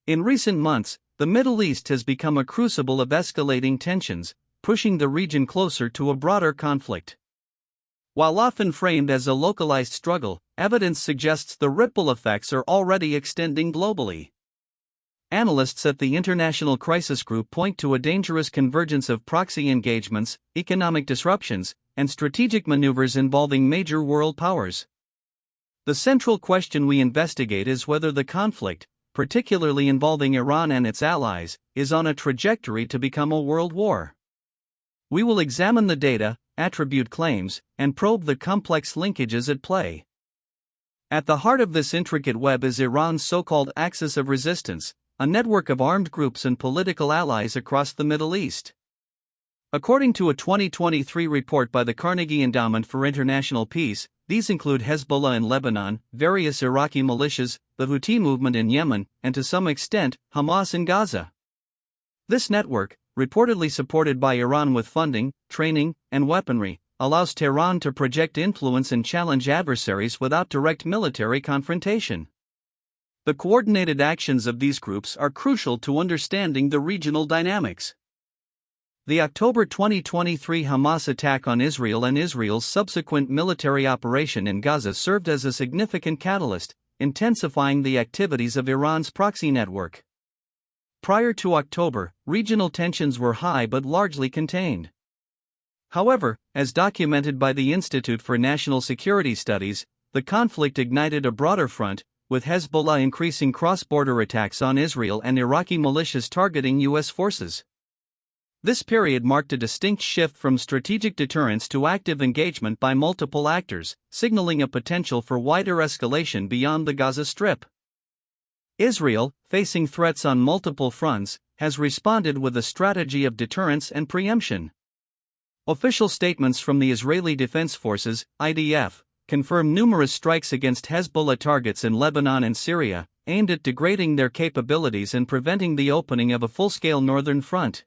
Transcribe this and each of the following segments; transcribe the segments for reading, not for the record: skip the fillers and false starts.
In recent months, the Middle East has become a crucible of escalating tensions, pushing the region closer to a broader conflict. While often framed as a localized struggle, evidence suggests the ripple effects are already extending globally. Analysts at the International Crisis Group point to a dangerous convergence of proxy engagements, economic disruptions, and strategic maneuvers involving major world powers. The central question we investigate is whether the conflict, particularly involving Iran and its allies, is on a trajectory to become a world war. We will examine the data, attribute claims, and probe the complex linkages at play. At the heart of this intricate web is Iran's so-called axis of resistance, a network of armed groups and political allies across the Middle East. According to a 2023 report by the Carnegie Endowment for International Peace, these include Hezbollah in Lebanon, various Iraqi militias, the Houthi movement in Yemen, and to some extent, Hamas in Gaza. This network, reportedly supported by Iran with funding, training, and weaponry, allows Tehran to project influence and challenge adversaries without direct military confrontation. The coordinated actions of these groups are crucial to understanding the regional dynamics. The October 2023 Hamas attack on Israel and Israel's subsequent military operation in Gaza served as a significant catalyst, intensifying the activities of Iran's proxy network. Prior to October, regional tensions were high but largely contained. However, as documented by the Institute for National Security Studies, the conflict ignited a broader front, with Hezbollah increasing cross-border attacks on Israel and Iraqi militias targeting U.S. forces. This period marked a distinct shift from strategic deterrence to active engagement by multiple actors, signaling a potential for wider escalation beyond the Gaza Strip. Israel, facing threats on multiple fronts, has responded with a strategy of deterrence and preemption. Official statements from the Israeli Defense Forces, IDF, confirm numerous strikes against Hezbollah targets in Lebanon and Syria, aimed at degrading their capabilities and preventing the opening of a full-scale northern front.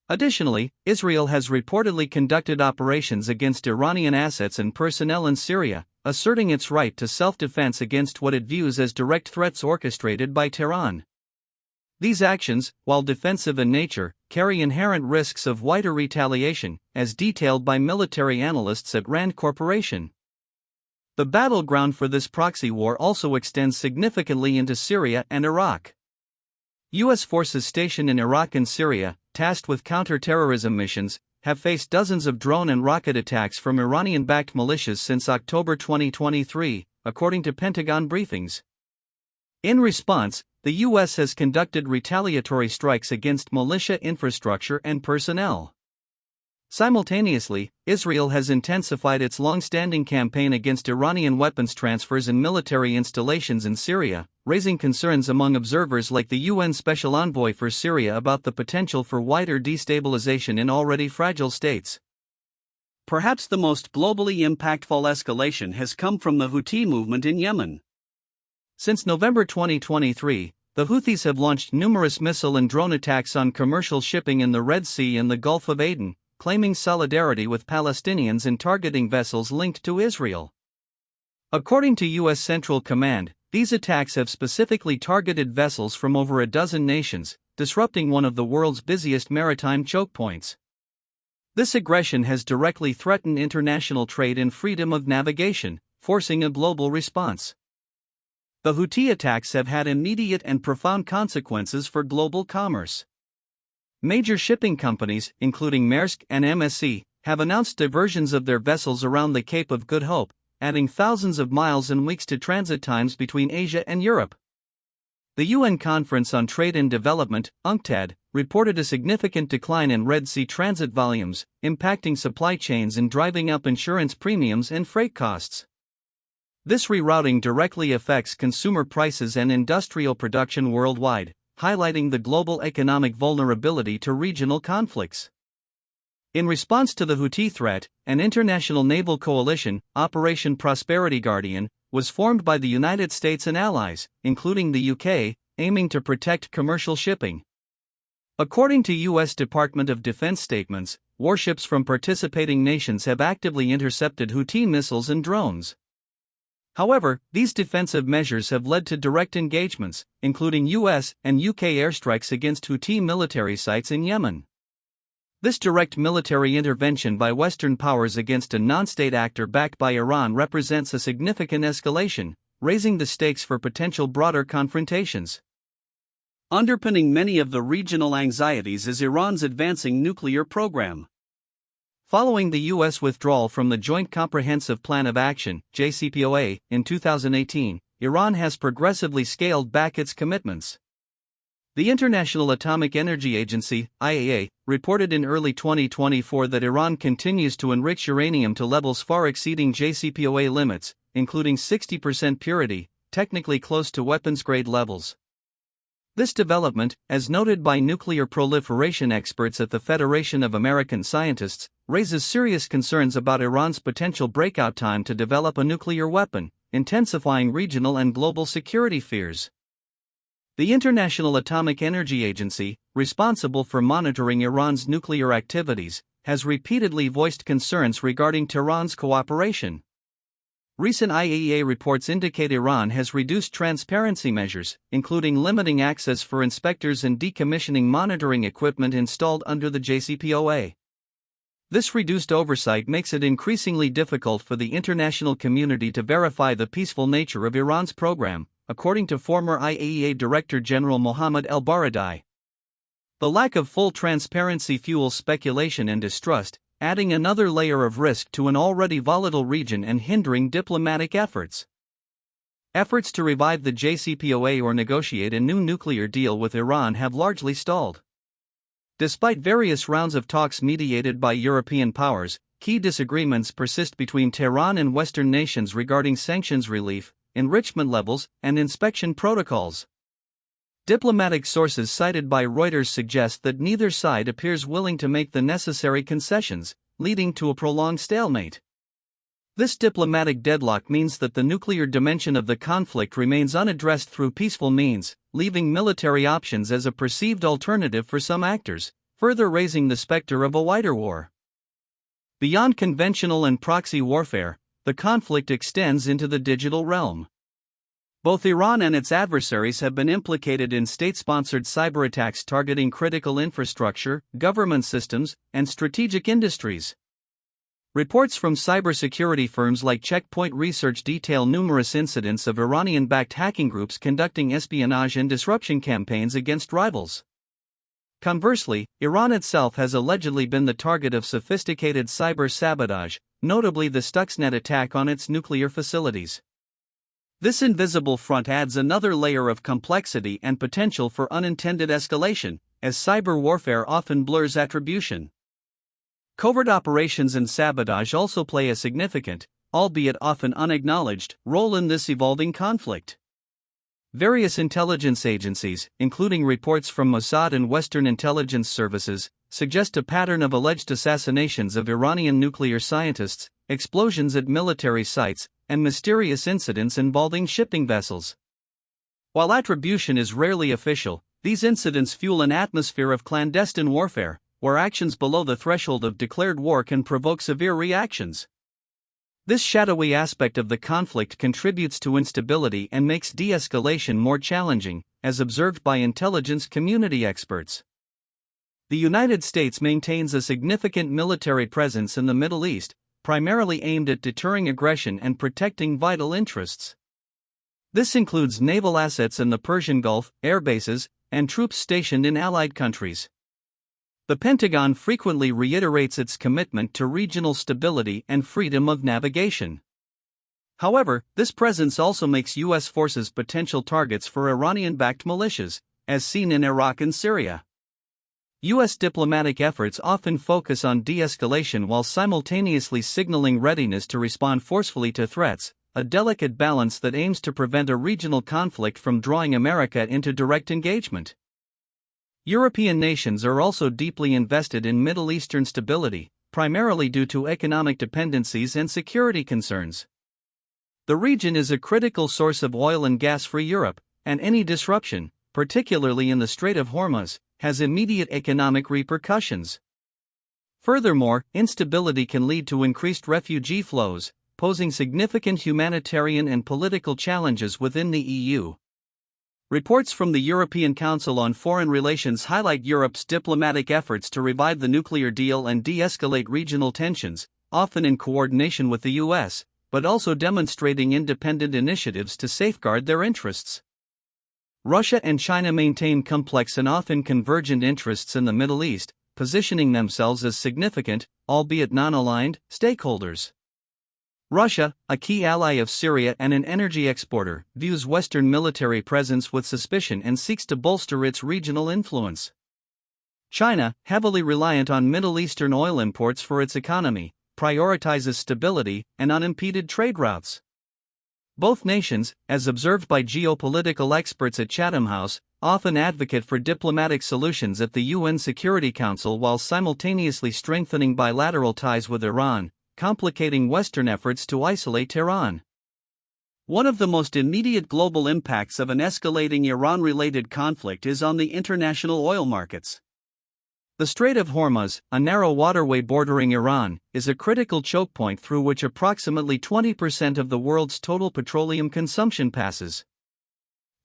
Additionally, Israel has reportedly conducted operations against Iranian assets and personnel in Syria, asserting its right to self-defense against what it views as direct threats orchestrated by Tehran. These actions, while defensive in nature, carry inherent risks of wider retaliation, as detailed by military analysts at Rand Corporation. The battleground for this proxy war also extends significantly into Syria and Iraq. U.S. forces stationed in Iraq and Syria, tasked with counter-terrorism missions, have faced dozens of drone and rocket attacks from Iranian-backed militias since October 2023, according to Pentagon briefings. In response, the U.S. has conducted retaliatory strikes against militia infrastructure and personnel. Simultaneously, Israel has intensified its long-standing campaign against Iranian weapons transfers and military installations in Syria, raising concerns among observers like the UN Special Envoy for Syria about the potential for wider destabilization in already fragile states. Perhaps the most globally impactful escalation has come from the Houthi movement in Yemen. Since November 2023, the Houthis have launched numerous missile and drone attacks on commercial shipping in the Red Sea and the Gulf of Aden, claiming solidarity with Palestinians and targeting vessels linked to Israel. According to U.S. Central Command, these attacks have specifically targeted vessels from over a dozen nations, disrupting one of the world's busiest maritime choke points. This aggression has directly threatened international trade and freedom of navigation, forcing a global response. The Houthi attacks have had immediate and profound consequences for global commerce. Major shipping companies, including Maersk and MSC, have announced diversions of their vessels around the Cape of Good Hope, adding thousands of miles and weeks to transit times between Asia and Europe. The UN Conference on Trade and Development, UNCTAD, reported a significant decline in Red Sea transit volumes, impacting supply chains and driving up insurance premiums and freight costs. This rerouting directly affects consumer prices and industrial production worldwide, highlighting the global economic vulnerability to regional conflicts. In response to the Houthi threat, an international naval coalition, Operation Prosperity Guardian, was formed by the United States and allies, including the UK, aiming to protect commercial shipping. According to U.S. Department of Defense statements, warships from participating nations have actively intercepted Houthi missiles and drones. However, these defensive measures have led to direct engagements, including US and UK airstrikes against Houthi military sites in Yemen. This direct military intervention by Western powers against a non-state actor backed by Iran represents a significant escalation, raising the stakes for potential broader confrontations. Underpinning many of the regional anxieties is Iran's advancing nuclear program. Following the U.S. withdrawal from the Joint Comprehensive Plan of Action (JCPOA) in 2018, Iran has progressively scaled back its commitments. The International Atomic Energy Agency (IAEA) reported in early 2024 that Iran continues to enrich uranium to levels far exceeding JCPOA limits, including 60% purity, technically close to weapons-grade levels. This development, as noted by nuclear proliferation experts at the Federation of American Scientists, raises serious concerns about Iran's potential breakout time to develop a nuclear weapon, intensifying regional and global security fears. The International Atomic Energy Agency, responsible for monitoring Iran's nuclear activities, has repeatedly voiced concerns regarding Tehran's cooperation. Recent IAEA reports indicate Iran has reduced transparency measures, including limiting access for inspectors and decommissioning monitoring equipment installed under the JCPOA. This reduced oversight makes it increasingly difficult for the international community to verify the peaceful nature of Iran's program, according to former IAEA Director General Mohammad El-Baradei. The lack of full transparency fuels speculation and distrust, adding another layer of risk to an already volatile region and hindering diplomatic efforts. Efforts to revive the JCPOA or negotiate a new nuclear deal with Iran have largely stalled. Despite various rounds of talks mediated by European powers, key disagreements persist between Tehran and Western nations regarding sanctions relief, enrichment levels, and inspection protocols. Diplomatic sources cited by Reuters suggest that neither side appears willing to make the necessary concessions, leading to a prolonged stalemate. This diplomatic deadlock means that the nuclear dimension of the conflict remains unaddressed through peaceful means, leaving military options as a perceived alternative for some actors, further raising the specter of a wider war. Beyond conventional and proxy warfare, the conflict extends into the digital realm. Both Iran and its adversaries have been implicated in state-sponsored cyberattacks targeting critical infrastructure, government systems, and strategic industries. Reports from cybersecurity firms like Checkpoint Research detail numerous incidents of Iranian-backed hacking groups conducting espionage and disruption campaigns against rivals. Conversely, Iran itself has allegedly been the target of sophisticated cyber sabotage, notably the Stuxnet attack on its nuclear facilities. This invisible front adds another layer of complexity and potential for unintended escalation, as cyber warfare often blurs attribution. Covert operations and sabotage also play a significant, albeit often unacknowledged, role in this evolving conflict. Various intelligence agencies, including reports from Mossad and Western intelligence services, suggest a pattern of alleged assassinations of Iranian nuclear scientists, explosions at military sites, and mysterious incidents involving shipping vessels. While attribution is rarely official, these incidents fuel an atmosphere of clandestine warfare, where actions below the threshold of declared war can provoke severe reactions. This shadowy aspect of the conflict contributes to instability and makes de-escalation more challenging, as observed by intelligence community experts. The United States maintains a significant military presence in the Middle East, primarily aimed at deterring aggression and protecting vital interests. This includes naval assets in the Persian Gulf, air bases, and troops stationed in allied countries. The Pentagon frequently reiterates its commitment to regional stability and freedom of navigation. However, this presence also makes U.S. forces potential targets for Iranian-backed militias, as seen in Iraq and Syria. U.S. diplomatic efforts often focus on de-escalation while simultaneously signaling readiness to respond forcefully to threats, a delicate balance that aims to prevent a regional conflict from drawing America into direct engagement. European nations are also deeply invested in Middle Eastern stability, primarily due to economic dependencies and security concerns. The region is a critical source of oil and gas for Europe, and any disruption, particularly in the Strait of Hormuz, has immediate economic repercussions. Furthermore, instability can lead to increased refugee flows, posing significant humanitarian and political challenges within the EU. Reports from the European Council on Foreign Relations highlight Europe's diplomatic efforts to revive the nuclear deal and de-escalate regional tensions, often in coordination with the US, but also demonstrating independent initiatives to safeguard their interests. Russia and China maintain complex and often convergent interests in the Middle East, positioning themselves as significant, albeit non-aligned, stakeholders. Russia, a key ally of Syria and an energy exporter, views Western military presence with suspicion and seeks to bolster its regional influence. China, heavily reliant on Middle Eastern oil imports for its economy, prioritizes stability and unimpeded trade routes. Both nations, as observed by geopolitical experts at Chatham House, often advocate for diplomatic solutions at the UN Security Council while simultaneously strengthening bilateral ties with Iran, complicating Western efforts to isolate Tehran. One of the most immediate global impacts of an escalating Iran-related conflict is on the international oil markets. The Strait of Hormuz, a narrow waterway bordering Iran, is a critical choke point through which approximately 20% of the world's total petroleum consumption passes.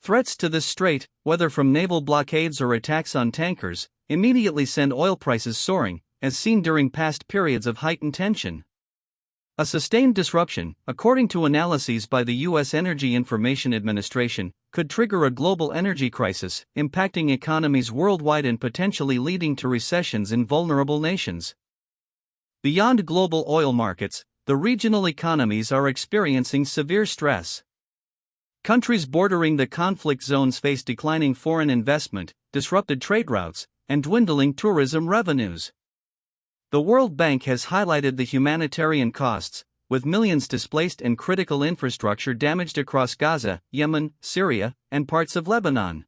Threats to this strait, whether from naval blockades or attacks on tankers, immediately send oil prices soaring, as seen during past periods of heightened tension. A sustained disruption, according to analyses by the U.S. Energy Information Administration, could trigger a global energy crisis, impacting economies worldwide and potentially leading to recessions in vulnerable nations. Beyond global oil markets, the regional economies are experiencing severe stress. Countries bordering the conflict zones face declining foreign investment, disrupted trade routes, and dwindling tourism revenues. The World Bank has highlighted the humanitarian costs, with millions displaced and critical infrastructure damaged across Gaza, Yemen, Syria, and parts of Lebanon.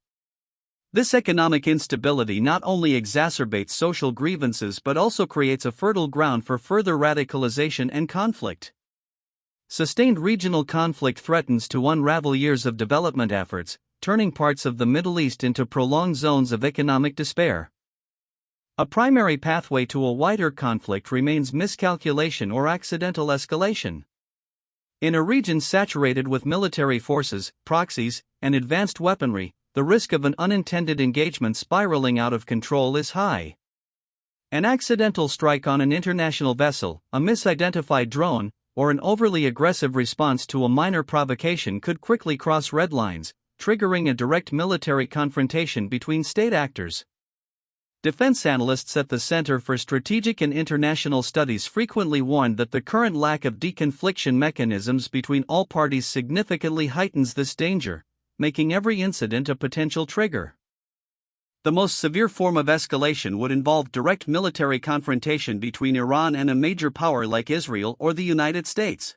This economic instability not only exacerbates social grievances but also creates a fertile ground for further radicalization and conflict. Sustained regional conflict threatens to unravel years of development efforts, turning parts of the Middle East into prolonged zones of economic despair. A primary pathway to a wider conflict remains miscalculation or accidental escalation. In a region saturated with military forces, proxies, and advanced weaponry, the risk of an unintended engagement spiraling out of control is high. An accidental strike on an international vessel, a misidentified drone, or an overly aggressive response to a minor provocation could quickly cross red lines, triggering a direct military confrontation between state actors. Defense analysts at the Center for Strategic and International Studies frequently warn that the current lack of deconfliction mechanisms between all parties significantly heightens this danger, making every incident a potential trigger. The most severe form of escalation would involve direct military confrontation between Iran and a major power like Israel or the United States.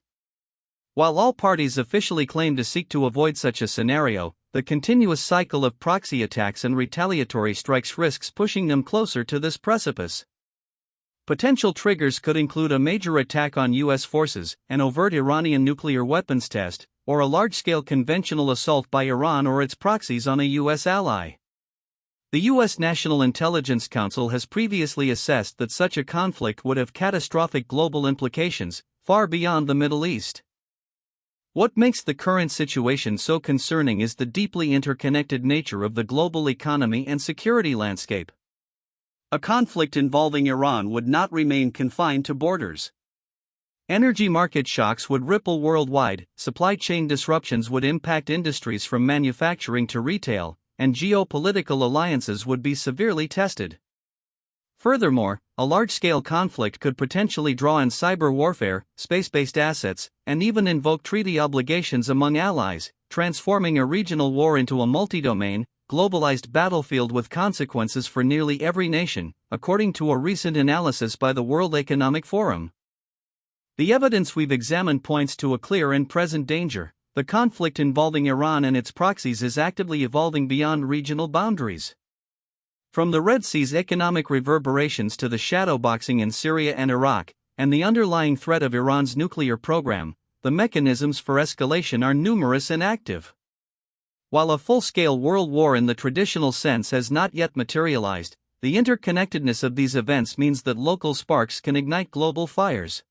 While all parties officially claim to seek to avoid such a scenario, the continuous cycle of proxy attacks and retaliatory strikes risks pushing them closer to this precipice. Potential triggers could include a major attack on U.S. forces, an overt Iranian nuclear weapons test, or a large-scale conventional assault by Iran or its proxies on a U.S. ally. The U.S. National Intelligence Council has previously assessed that such a conflict would have catastrophic global implications, far beyond the Middle East. What makes the current situation so concerning is the deeply interconnected nature of the global economy and security landscape. A conflict involving Iran would not remain confined to borders. Energy market shocks would ripple worldwide, supply chain disruptions would impact industries from manufacturing to retail, and geopolitical alliances would be severely tested. Furthermore, a large-scale conflict could potentially draw on cyber warfare, space-based assets, and even invoke treaty obligations among allies, transforming a regional war into a multi-domain, globalized battlefield with consequences for nearly every nation, according to a recent analysis by the World Economic Forum. The evidence we've examined points to a clear and present danger. The conflict involving Iran and its proxies is actively evolving beyond regional boundaries. From the Red Sea's economic reverberations to the shadowboxing in Syria and Iraq, and the underlying threat of Iran's nuclear program, the mechanisms for escalation are numerous and active. While a full-scale world war in the traditional sense has not yet materialized, the interconnectedness of these events means that local sparks can ignite global fires.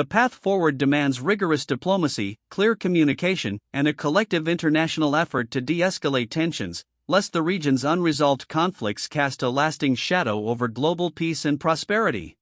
The path forward demands rigorous diplomacy, clear communication, and a collective international effort to de-escalate tensions, lest the region's unresolved conflicts cast a lasting shadow over global peace and prosperity.